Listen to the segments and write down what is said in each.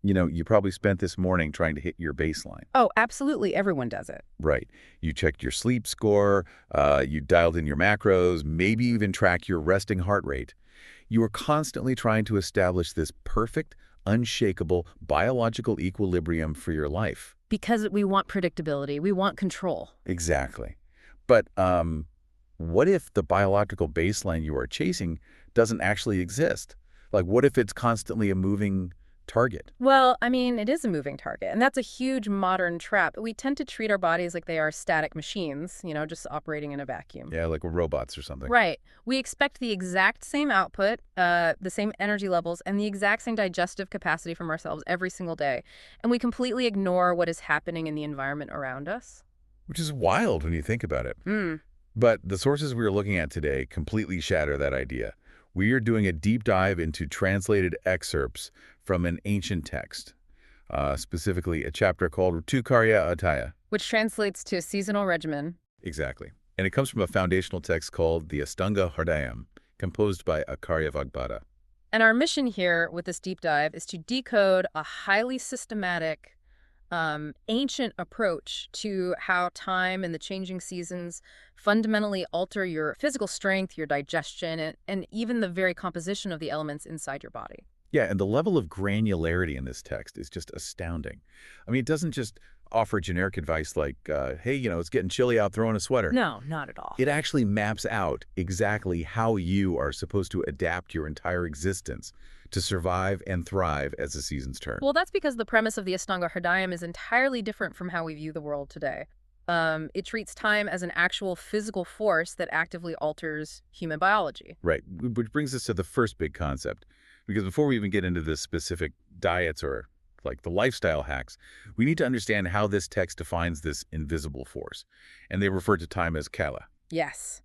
You probably spent this morning trying to hit your baseline. Oh, absolutely. Everyone does it. Right. You checked your sleep score, you dialed in your macros, maybe even track your resting heart rate. You are constantly trying to establish this perfect, unshakable biological equilibrium for your life. Because we want predictability. We want control. Exactly. But what if the biological baseline you are chasing doesn't actually exist? Like, what if it's constantly a moving target? Well, I mean, it is a moving target, and that's a huge modern trap. We tend to treat our bodies like they are static machines, just operating in a vacuum. Yeah, like robots or something. Right. We expect the exact same output, the same energy levels, and the exact same digestive capacity from ourselves every single day. And we completely ignore what is happening in the environment around us. Which is wild when you think about it. Mm. But the sources we are looking at today completely shatter that idea. We are doing a deep dive into translated excerpts from an ancient text, specifically a chapter called Ṛtucaryā, Which translates to seasonal regimen. exactly. And it comes from a foundational text called the Astanga Hridayam, composed by Acharya Vagbhata. And our mission here with this deep dive is to decode a highly systematic, ancient approach to how time and the changing seasons fundamentally alter your physical strength, your digestion, and even the very composition of the elements inside your body. Yeah, and the level of granularity in this text is just astounding. I mean, it doesn't just offer generic advice like, hey, it's getting chilly out, throw on a sweater. No, not at all. It actually maps out exactly how you are supposed to adapt your entire existence to survive and thrive as the seasons turn. Well, that's because the premise of the Astanga Hridayam is entirely different from how we view the world today. It treats time as an actual physical force that actively alters human biology. Right, which brings us to the first big concept. Because before we even get into the specific diets or like the lifestyle hacks, we need to understand how this text defines this invisible force. And they refer to time as kala. Yes,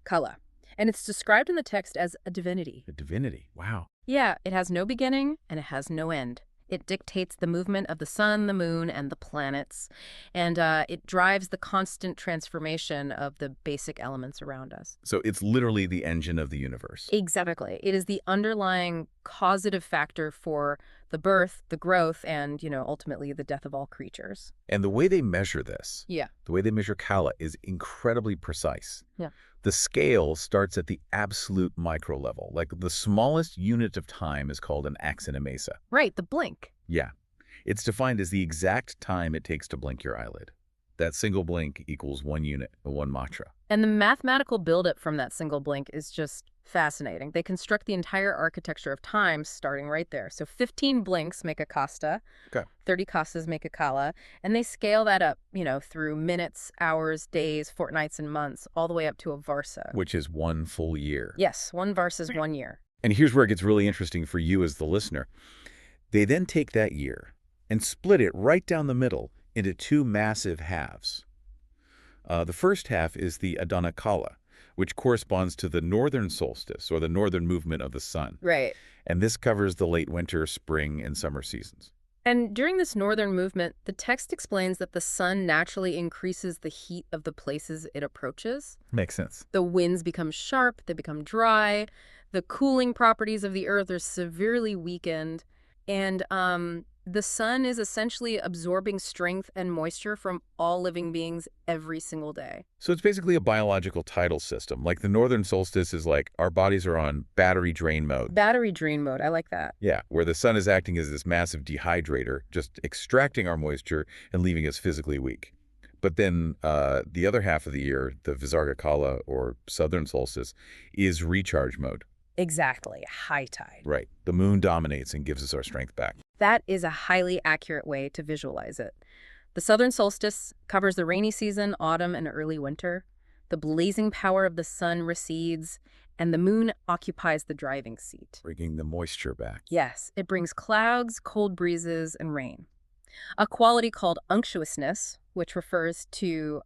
Kala. And it's described in the text as a divinity. A divinity. Wow. Yeah, it has no beginning and it has no end. It dictates the movement of the sun, the moon, and the planets, and it drives the constant transformation of the basic elements around us. So it's literally the engine of the universe. Exactly. It is the underlying causative factor for the birth, the growth, and, ultimately the death of all creatures. And the way they measure this, Yeah. the way they measure kala is incredibly precise. Yeah. The scale starts at the absolute micro level. Like the smallest unit of time is called an axinamesa. Right, the blink. Yeah. It's defined as the exact time it takes to blink your eyelid. That single blink equals 1 unit, or 1 matra. And the mathematical buildup from that single blink is just fascinating. They construct the entire architecture of time starting right there. So 15 blinks make a kasta, Okay. 30 kastas make a kala, and they scale that up, through minutes, hours, days, fortnights, and months, all the way up to a varsa. Which is 1 full year. Yes, 1 varsa is 1 year. And here's where it gets really interesting for you as the listener. They then take that year and split it right down the middle into 2 massive halves. The first half is the Adana Kala, which corresponds to the northern solstice, or the northern movement of the sun. Right. And this covers the late winter, spring, and summer seasons. And during this northern movement, the text explains that the sun naturally increases the heat of the places it approaches. Makes sense. The winds become sharp, they become dry, the cooling properties of the earth are severely weakened, and the sun is essentially absorbing strength and moisture from all living beings every single day. So it's basically a biological tidal system. Like the northern solstice is like our bodies are on battery drain mode. Battery drain mode, I like that. Yeah, where the sun is acting as this massive dehydrator, just extracting our moisture and leaving us physically weak. But then the other half of the year, the Visarga Kala, or southern solstice, is recharge mode. Exactly, high tide. Right. The moon dominates and gives us our strength back. That is a highly accurate way to visualize it. The southern solstice covers the rainy season, autumn, and early winter. The blazing power of the sun recedes, and the moon occupies the driving seat. Bringing the moisture back. Yes, it brings clouds, cold breezes, and rain. A quality called unctuousness, which refers to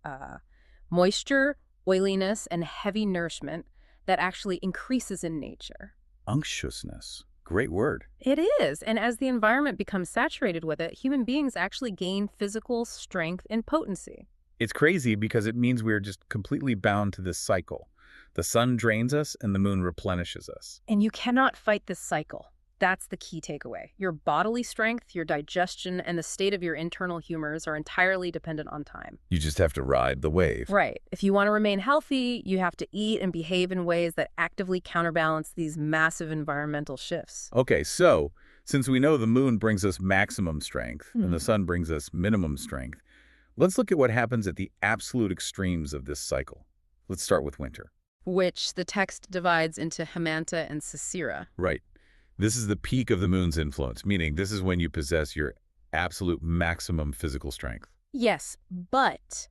moisture, oiliness, and heavy nourishment that actually increases in nature. Unctuousness. Great word. It is, and as the environment becomes saturated with it, human beings actually gain physical strength and potency. It's crazy because it means we're just completely bound to this cycle. The sun drains us and the moon replenishes us. And you cannot fight this cycle. That's the key takeaway. Your bodily strength, your digestion, and the state of your internal humors are entirely dependent on time. You just have to ride the wave. Right. If you want to remain healthy, you have to eat and behave in ways that actively counterbalance these massive environmental shifts. Okay, so since we know the moon brings us maximum strength and the sun brings us minimum strength, let's look at what happens at the absolute extremes of this cycle. Let's start with winter. Which the text divides into Hemanta and Sisira. Right. This is the peak of the moon's influence, meaning this is when you possess your absolute maximum physical strength. Yes, but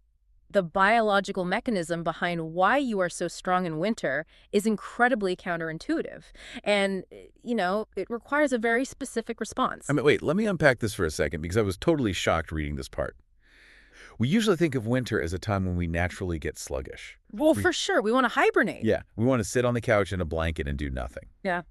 the biological mechanism behind why you are so strong in winter is incredibly counterintuitive. And, it requires a very specific response. I mean, wait, let me unpack this for a second because I was totally shocked reading this part. We usually think of winter as a time when we naturally get sluggish. Well, for sure. We want to hibernate. Yeah, we want to sit on the couch in a blanket and do nothing. Yeah.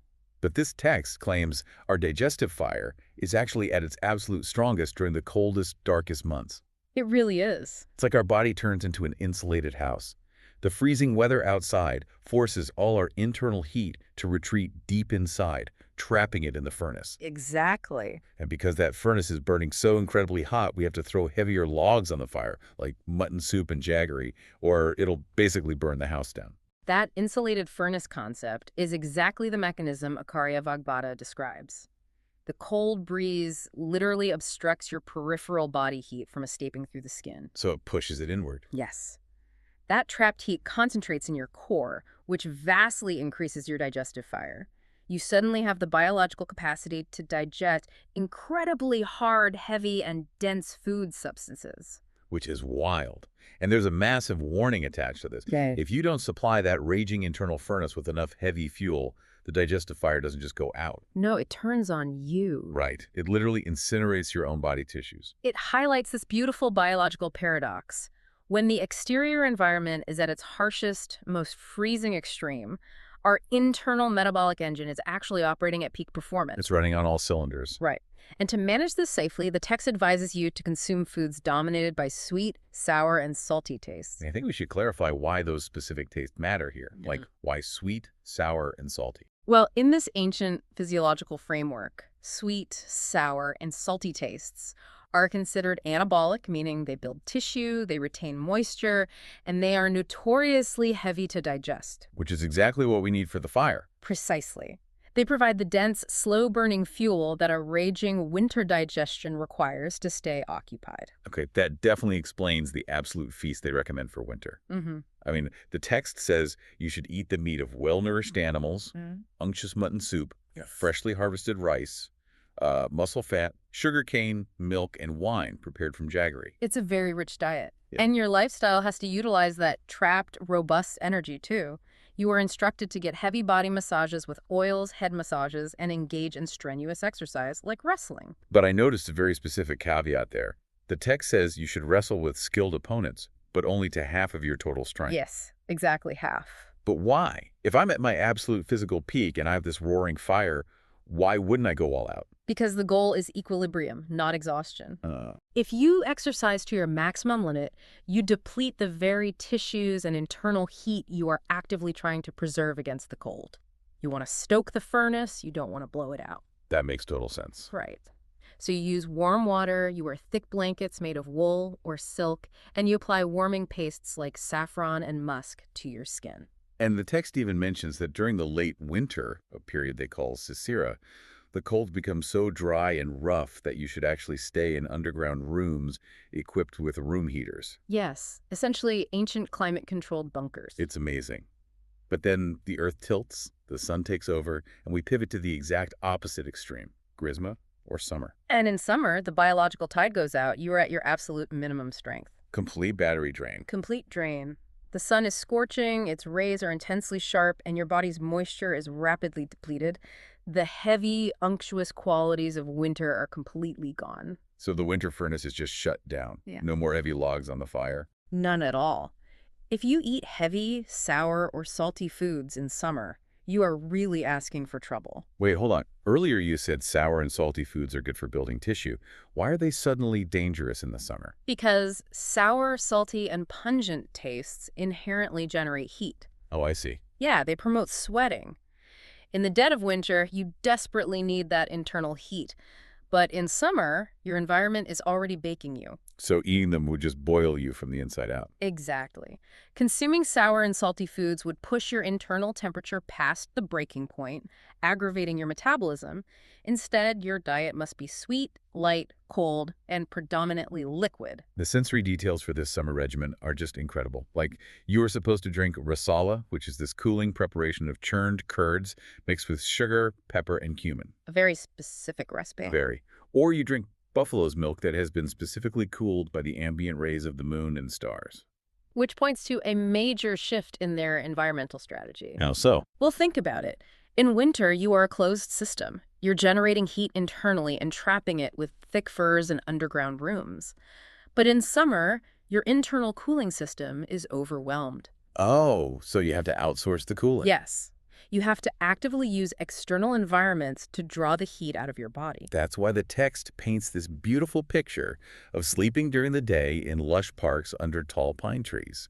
But this text claims our digestive fire is actually at its absolute strongest during the coldest, darkest months. It really is. It's like our body turns into an insulated house. The freezing weather outside forces all our internal heat to retreat deep inside, trapping it in the furnace. Exactly. And because that furnace is burning so incredibly hot, we have to throw heavier logs on the fire, like mutton soup and jaggery, or it'll basically burn the house down. That insulated furnace concept is exactly the mechanism Ṛtucaryā Vagbhata describes. The cold breeze literally obstructs your peripheral body heat from escaping through the skin. So it pushes it inward. Yes. That trapped heat concentrates in your core, which vastly increases your digestive fire. You suddenly have the biological capacity to digest incredibly hard, heavy, and dense food substances. Which is wild. And there's a massive warning attached to this. Okay. If you don't supply that raging internal furnace with enough heavy fuel, the digestive fire doesn't just go out. No, it turns on you. Right. It literally incinerates your own body tissues. It highlights this beautiful biological paradox. When the exterior environment is at its harshest, most freezing extreme, our internal metabolic engine is actually operating at peak performance. It's running on all cylinders. Right. And to manage this safely, the text advises you to consume foods dominated by sweet, sour, and salty tastes. I think we should clarify why those specific tastes matter here. Like why sweet, sour, and salty. Well, in this ancient physiological framework, sweet, sour, and salty tastes are considered anabolic, meaning they build tissue, they retain moisture, and they are notoriously heavy to digest. Which is exactly what we need for the fire. Precisely. They provide the dense, slow-burning fuel that a raging winter digestion requires to stay occupied. Okay, that definitely explains the absolute feast they recommend for winter. I mean, the text says you should eat the meat of well-nourished animals, unctuous mutton soup, freshly harvested rice, muscle fat, sugarcane, milk, and wine prepared from jaggery. It's a very rich diet. Yeah. And your lifestyle has to utilize that trapped, robust energy, too. You are instructed to get heavy body massages with oils, head massages, and engage in strenuous exercise like wrestling. But I noticed a very specific caveat there. The text says you should wrestle with skilled opponents, but only to half of your total strength. Yes, exactly half. But why? If I'm at my absolute physical peak and I have this roaring fire, why wouldn't I go all out? Because the goal is equilibrium, not exhaustion. If you exercise to your maximum limit, you deplete the very tissues and internal heat you are actively trying to preserve against the cold. You want to stoke the furnace, you don't want to blow it out. That makes total sense. Right. So you use warm water, you wear thick blankets made of wool or silk, and you apply warming pastes like saffron and musk to your skin. And the text even mentions that during the late winter, a period they call Sisira, the cold becomes so dry and rough that you should actually stay in underground rooms equipped with room heaters. Yes, essentially ancient climate-controlled bunkers. It's amazing. But then the earth tilts, the sun takes over, and we pivot to the exact opposite extreme, Grisma or summer. And in summer, the biological tide goes out. You are at your absolute minimum strength. Complete battery drain. Complete drain. The sun is scorching, its rays are intensely sharp, and your body's moisture is rapidly depleted. The heavy, unctuous qualities of winter are completely gone. So the winter furnace is just shut down. Yeah. No more heavy logs on the fire. None at all. If you eat heavy, sour, or salty foods in summer, you are really asking for trouble. Wait, hold on. Earlier you said sour and salty foods are good for building tissue. Why are they suddenly dangerous in the summer? Because sour, salty, and pungent tastes inherently generate heat. Oh, I see. Yeah, they promote sweating. In the dead of winter, you desperately need that internal heat. But in summer, your environment is already baking you. So eating them would just boil you from the inside out. Exactly. Consuming sour and salty foods would push your internal temperature past the breaking point, aggravating your metabolism. Instead, your diet must be sweet, light, cold, and predominantly liquid. The sensory details for this summer regimen are just incredible. Like, you are supposed to drink rasala, which is this cooling preparation of churned curds mixed with sugar, pepper, and cumin. A very specific recipe. Very. Or you drink buffalo's milk that has been specifically cooled by the ambient rays of the moon and stars. Which points to a major shift in their environmental strategy. How so? Well, think about it. In winter, you are a closed system. You're generating heat internally and trapping it with thick furs and underground rooms. But in summer, your internal cooling system is overwhelmed. Oh, so you have to outsource the cooling. Yes. You have to actively use external environments to draw the heat out of your body. That's why the text paints this beautiful picture of sleeping during the day in lush parks under tall pine trees,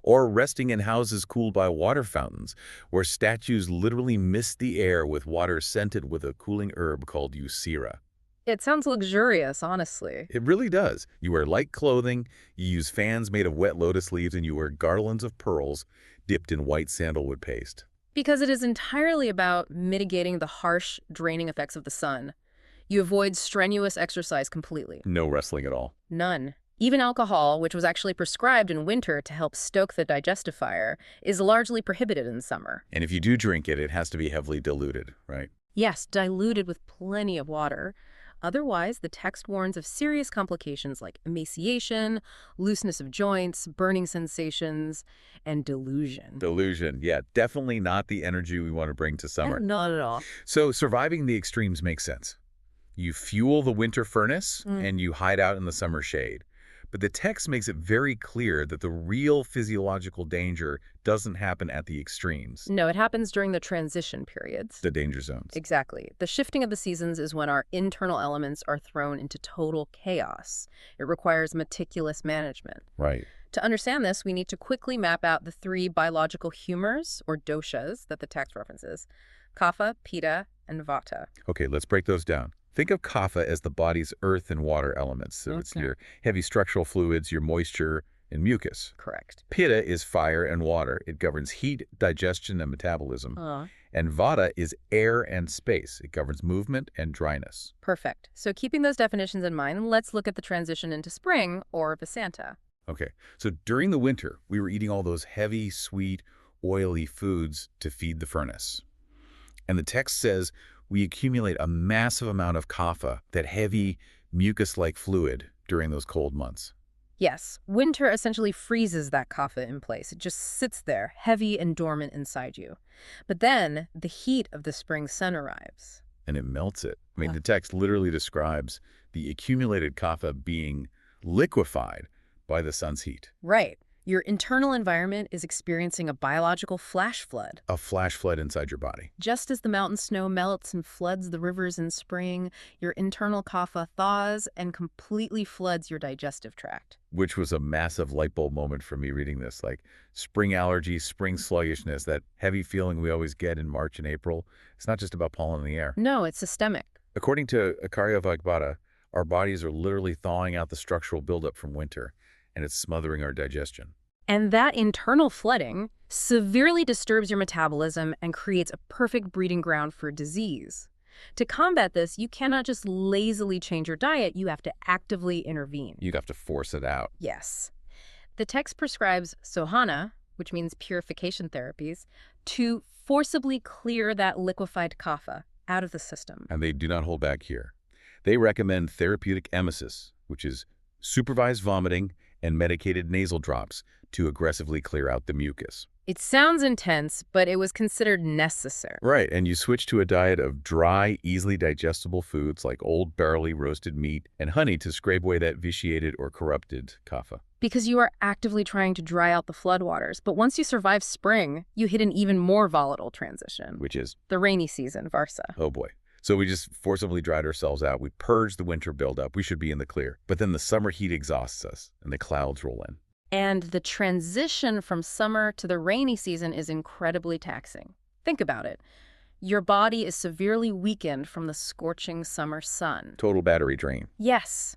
or resting in houses cooled by water fountains, where statues literally mist the air with water scented with a cooling herb called Ṛtucaryā. It sounds luxurious, honestly. It really does. You wear light clothing, you use fans made of wet lotus leaves, and you wear garlands of pearls dipped in white sandalwood paste. Because it is entirely about mitigating the harsh, draining effects of the sun. You avoid strenuous exercise completely. No wrestling at all. None. Even alcohol, which was actually prescribed in winter to help stoke the digestive fire, is largely prohibited in summer. And if you do drink it, it has to be heavily diluted, right? Yes, diluted with plenty of water. Otherwise, the text warns of serious complications like emaciation, looseness of joints, burning sensations, and delusion. Delusion, yeah, definitely not the energy we want to bring to summer. Not at all. So surviving the extremes makes sense. You fuel the winter furnace and you hide out in the summer shade. But the text makes it very clear that the real physiological danger doesn't happen at the extremes. No, it happens during the transition periods. The danger zones. Exactly. The shifting of the seasons is when our internal elements are thrown into total chaos. It requires meticulous management. Right. To understand this, we need to quickly map out the three biological humors, or doshas, that the text references: Kapha, Pitta, and Vata. Okay, let's break those down. Think of Kapha as the body's earth and water elements. So it's your heavy structural fluids, your moisture, and mucus. Correct. Pitta is fire and water. It governs heat, digestion, and metabolism. And Vata is air and space. It governs movement and dryness. Perfect. So keeping those definitions in mind, let's look at the transition into spring, or Vasanta. Okay, so during the winter, we were eating all those heavy, sweet, oily foods to feed the furnace. And the text says we accumulate a massive amount of kapha, that heavy, mucus-like fluid, during those cold months. Yes, winter essentially freezes that kapha in place. It just sits there, heavy and dormant inside you. But then the heat of the spring sun arrives. And it melts it. I mean, the text literally describes the accumulated kapha being liquefied by the sun's heat. Right. Your internal environment is experiencing a biological flash flood. A flash flood inside your body. Just as the mountain snow melts and floods the rivers in spring, your internal kapha thaws and completely floods your digestive tract. Which was a massive light bulb moment for me reading this. Like spring allergies, spring sluggishness, that heavy feeling we always get in March and April. It's not just about pollen in the air. No, it's systemic. According to Ṛtucaryā, our bodies are literally thawing out the structural buildup from winter, and it's smothering our digestion. And that internal flooding severely disturbs your metabolism and creates a perfect breeding ground for disease. To combat this, you cannot just lazily change your diet. You have to actively intervene. You'd have to force it out. Yes. The text prescribes sohana, which means purification therapies, to forcibly clear that liquefied kapha out of the system. And they do not hold back here. They recommend therapeutic emesis, which is supervised vomiting and medicated nasal drops to aggressively clear out the mucus. It sounds intense, but it was considered necessary. Right, and you switch to a diet of dry, easily digestible foods like old barley roasted meat and honey to scrape away that vitiated or corrupted kapha. Because you are actively trying to dry out the floodwaters. But once you survive spring, you hit an even more volatile transition. Which is? The rainy season, Varsa. Oh boy. So we just forcibly dried ourselves out. We purged the winter buildup. We should be in the clear. But then the summer heat exhausts us, and the clouds roll in. And the transition from summer to the rainy season is incredibly taxing. Think about it. Your body is severely weakened from the scorching summer sun. Total battery drain. Yes,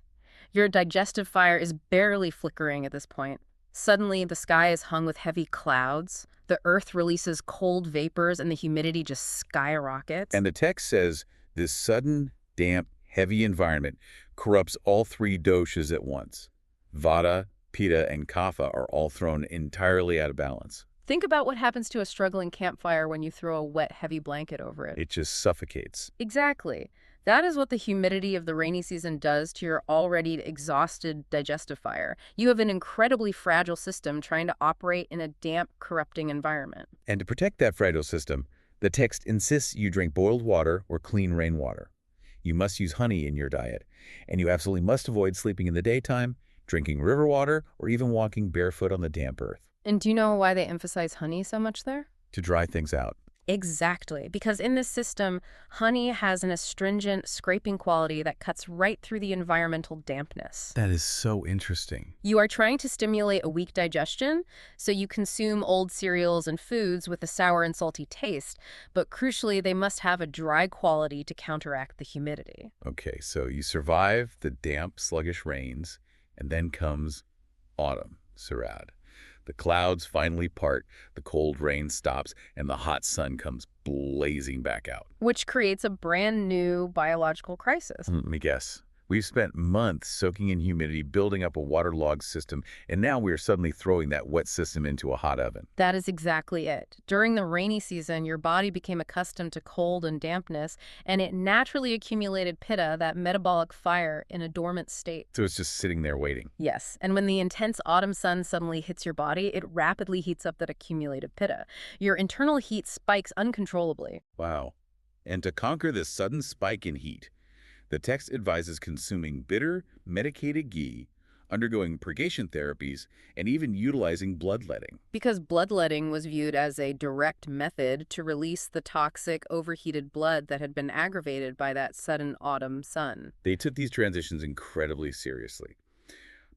your digestive fire is barely flickering at this point. Suddenly, the sky is hung with heavy clouds, the earth releases cold vapors, and the humidity just skyrockets. And the text says this sudden, damp, heavy environment corrupts all three doshas at once. Vata, Pitta, and Kapha are all thrown entirely out of balance. Think about what happens to a struggling campfire when you throw a wet, heavy blanket over it. It just suffocates. Exactly. That is what the humidity of the rainy season does to your already exhausted digestive fire. You have an incredibly fragile system trying to operate in a damp, corrupting environment. And to protect that fragile system, the text insists you drink boiled water or clean rainwater. You must use honey in your diet, and you absolutely must avoid sleeping in the daytime, drinking river water, or even walking barefoot on the damp earth. And do you know why they emphasize honey so much there? To dry things out. Exactly, because in this system, honey has an astringent, scraping quality that cuts right through the environmental dampness. That is so interesting. You are trying to stimulate a weak digestion, so you consume old cereals and foods with a sour and salty taste, but crucially, they must have a dry quality to counteract the humidity. Okay, so you survive the damp, sluggish rains, and then comes autumn, Sarad. The clouds finally part, the cold rain stops, and the hot sun comes blazing back out. Which creates a brand new biological crisis. Let me guess. We've spent months soaking in humidity, building up a waterlogged system, and now we are suddenly throwing that wet system into a hot oven. That is exactly it. During the rainy season, your body became accustomed to cold and dampness, and it naturally accumulated pitta, that metabolic fire, in a dormant state. So it's just sitting there waiting. Yes, and when the intense autumn sun suddenly hits your body, it rapidly heats up that accumulated pitta. Your internal heat spikes uncontrollably. Wow. And to conquer this sudden spike in heat, the text advises consuming bitter, medicated ghee, undergoing purgation therapies, and even utilizing bloodletting. Because bloodletting was viewed as a direct method to release the toxic, overheated blood that had been aggravated by that sudden autumn sun. They took these transitions incredibly seriously.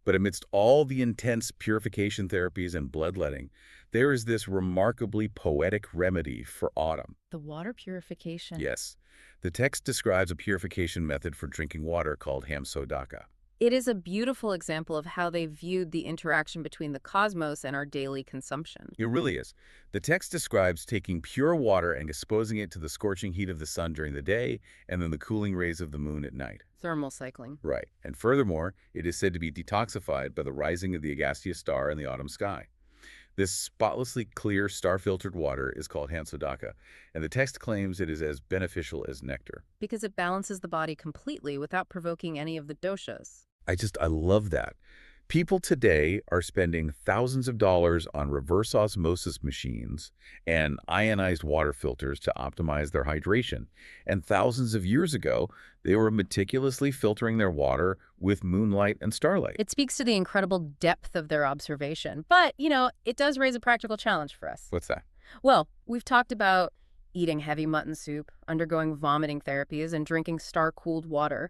But amidst all the intense purification therapies and bloodletting, there is this remarkably poetic remedy for autumn. The water purification. Yes. The text describes a purification method for drinking water called hamsodaka. It is a beautiful example of how they viewed the interaction between the cosmos and our daily consumption. It really is. The text describes taking pure water and exposing it to the scorching heat of the sun during the day and then the cooling rays of the moon at night. Thermal cycling. Right. And furthermore, it is said to be detoxified by the rising of the Agassiz star in the autumn sky. This spotlessly clear, star-filtered water is called hamsodaka, and the text claims it is as beneficial as nectar. Because it balances the body completely without provoking any of the doshas. I love that. People today are spending thousands of dollars on reverse osmosis machines and ionized water filters to optimize their hydration. And thousands of years ago, they were meticulously filtering their water with moonlight and starlight. It speaks to the incredible depth of their observation. But, it does raise a practical challenge for us. What's that? Well, we've talked about eating heavy mutton soup, undergoing vomiting therapies, and drinking star-cooled water.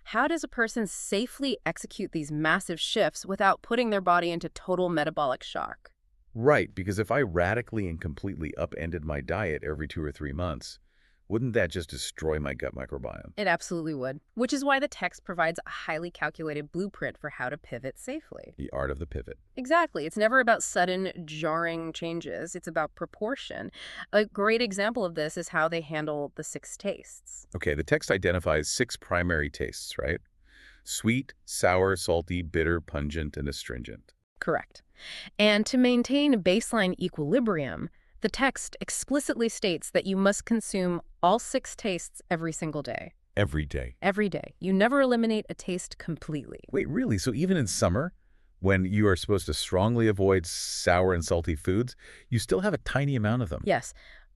How does a person safely execute these massive shifts without putting their body into total metabolic shock? Right, because if I radically and completely upended my diet every 2 or 3 months, wouldn't that just destroy my gut microbiome? It absolutely would, which is why the text provides a highly calculated blueprint for how to pivot safely. The art of the pivot. Exactly. It's never about sudden, jarring changes. It's about proportion. A great example of this is how they handle the 6 tastes. Okay, the text identifies 6 primary tastes, right? Sweet, sour, salty, bitter, pungent, and astringent. Correct. And to maintain baseline equilibrium, the text explicitly states that you must consume all 6 tastes every single day. Every day. Every day. You never eliminate a taste completely. Wait, really? So even in summer, when you are supposed to strongly avoid sour and salty foods, you still have a tiny amount of them? Yes.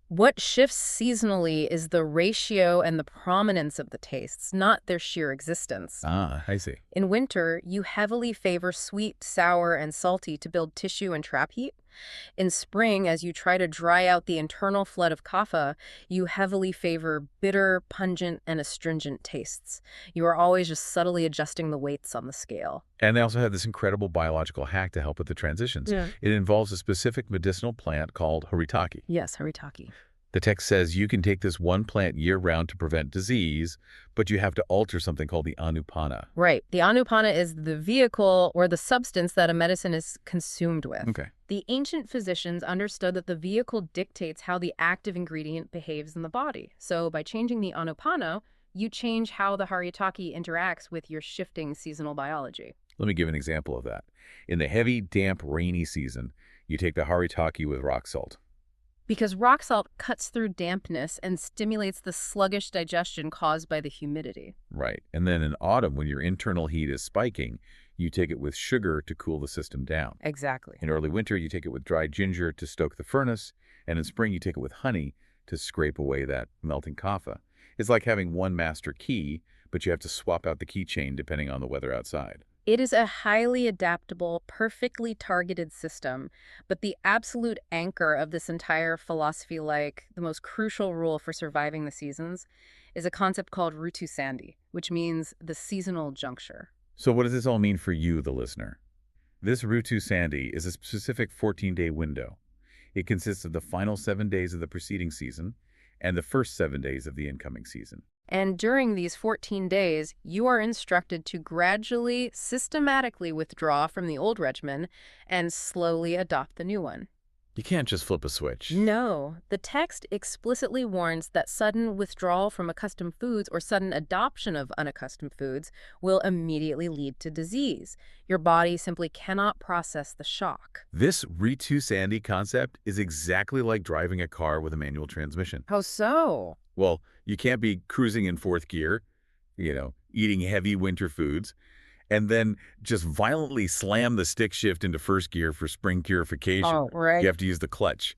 What shifts seasonally is the ratio and the prominence of the tastes, not their sheer existence. Ah, I see. In winter, you heavily favor sweet, sour, and salty to build tissue and trap heat. In spring, as you try to dry out the internal flood of kapha, you heavily favor bitter, pungent, and astringent tastes. You are always just subtly adjusting the weights on the scale. And they also have this incredible biological hack to help with the transitions. Yeah. It involves a specific medicinal plant called Ṛtucaryā. Yes, Haritaki. The text says you can take this one plant year-round to prevent disease, but you have to alter something called the anupana. Right. The anupana is the vehicle or the substance that a medicine is consumed with. Okay. The ancient physicians understood that the vehicle dictates how the active ingredient behaves in the body. So by changing the anupana, you change how the Haritaki interacts with your shifting seasonal biology. Let me give an example of that. In the heavy, damp, rainy season, you take the haritaki with rock salt. Because rock salt cuts through dampness and stimulates the sluggish digestion caused by the humidity. Right. And then in autumn, when your internal heat is spiking, you take it with sugar to cool the system down. Exactly. In early winter, you take it with dried ginger to stoke the furnace, and in spring, you take it with honey to scrape away that melting kapha. It's like having one master key, but you have to swap out the keychain depending on the weather outside. It is a highly adaptable, perfectly targeted system, but the absolute anchor of this entire philosophy, like the most crucial rule for surviving the seasons, is a concept called Ṛtucaryā, which means the seasonal juncture. So what does this all mean for you, the listener? This Ṛtucaryā is a specific 14-day window. It consists of the final 7 days of the preceding season and the first 7 days of the incoming season. And during these 14 days, you are instructed to gradually, systematically withdraw from the old regimen and slowly adopt the new one. You can't just flip a switch. No, the text explicitly warns that sudden withdrawal from accustomed foods or sudden adoption of unaccustomed foods will immediately lead to disease. Your body simply cannot process the shock. This Ṛtucaryā concept is exactly like driving a car with a manual transmission. How so? Well, you can't be cruising in fourth gear, eating heavy winter foods, and then just violently slam the stick shift into first gear for spring purification. Oh, right. You have to use the clutch.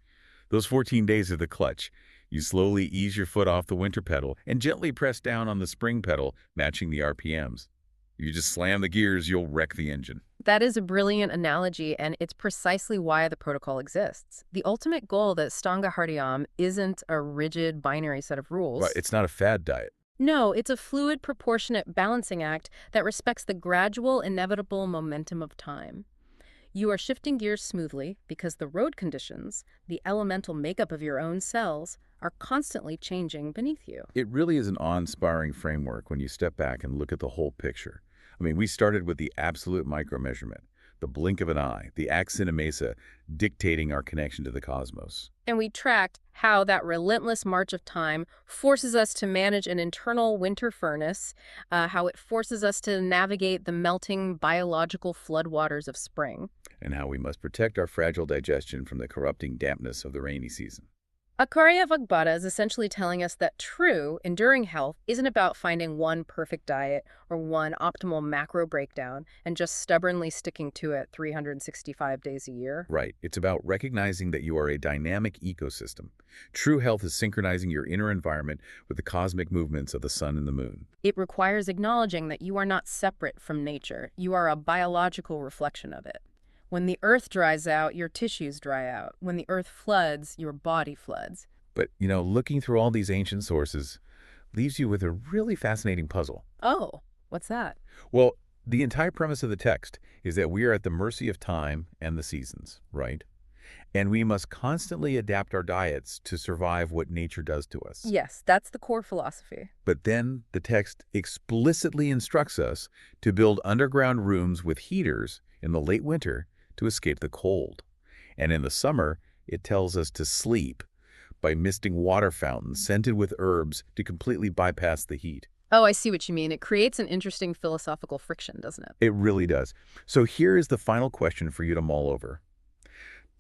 Those 14 days are the clutch. You slowly ease your foot off the winter pedal and gently press down on the spring pedal, matching the RPMs. If you just slam the gears, you'll wreck the engine. That is a brilliant analogy, and it's precisely why the protocol exists. The ultimate goal that Stanga Hardiyam isn't a rigid binary set of rules. But it's not a fad diet. No, it's a fluid, proportionate balancing act that respects the gradual, inevitable momentum of time. You are shifting gears smoothly because the road conditions, the elemental makeup of your own cells, are constantly changing beneath you. It really is an awe-inspiring framework when you step back and look at the whole picture. I mean, we started with the absolute micromeasurement, the blink of an eye, the axina mesa dictating our connection to the cosmos. And we tracked how that relentless march of time forces us to manage an internal winter furnace, how it forces us to navigate the melting biological floodwaters of spring. And how we must protect our fragile digestion from the corrupting dampness of the rainy season. Ṛtucaryā Vagbhata is essentially telling us that true, enduring health isn't about finding one perfect diet or one optimal macro breakdown and just stubbornly sticking to it 365 days a year. Right. It's about recognizing that you are a dynamic ecosystem. True health is synchronizing your inner environment with the cosmic movements of the sun and the moon. It requires acknowledging that you are not separate from nature. You are a biological reflection of it. When the earth dries out, your tissues dry out. When the earth floods, your body floods. But, looking through all these ancient sources leaves you with a really fascinating puzzle. Oh, what's that? Well, the entire premise of the text is that we are at the mercy of time and the seasons, right? And we must constantly adapt our diets to survive what nature does to us. Yes, that's the core philosophy. But then the text explicitly instructs us to build underground rooms with heaters in the late winter to escape the cold. And in the summer, it tells us to sleep by misting water fountains scented with herbs to completely bypass the heat. Oh, I see what you mean. It creates an interesting philosophical friction, doesn't it? It really does. So here is the final question for you to mull over.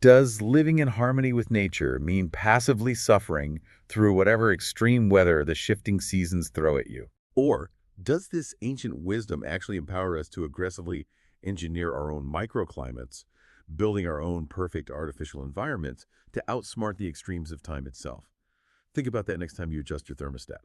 Does living in harmony with nature mean passively suffering through whatever extreme weather the shifting seasons throw at you? Or does this ancient wisdom actually empower us to aggressively engineer our own microclimates, building our own perfect artificial environments to outsmart the extremes of time itself? Think about that next time you adjust your thermostat.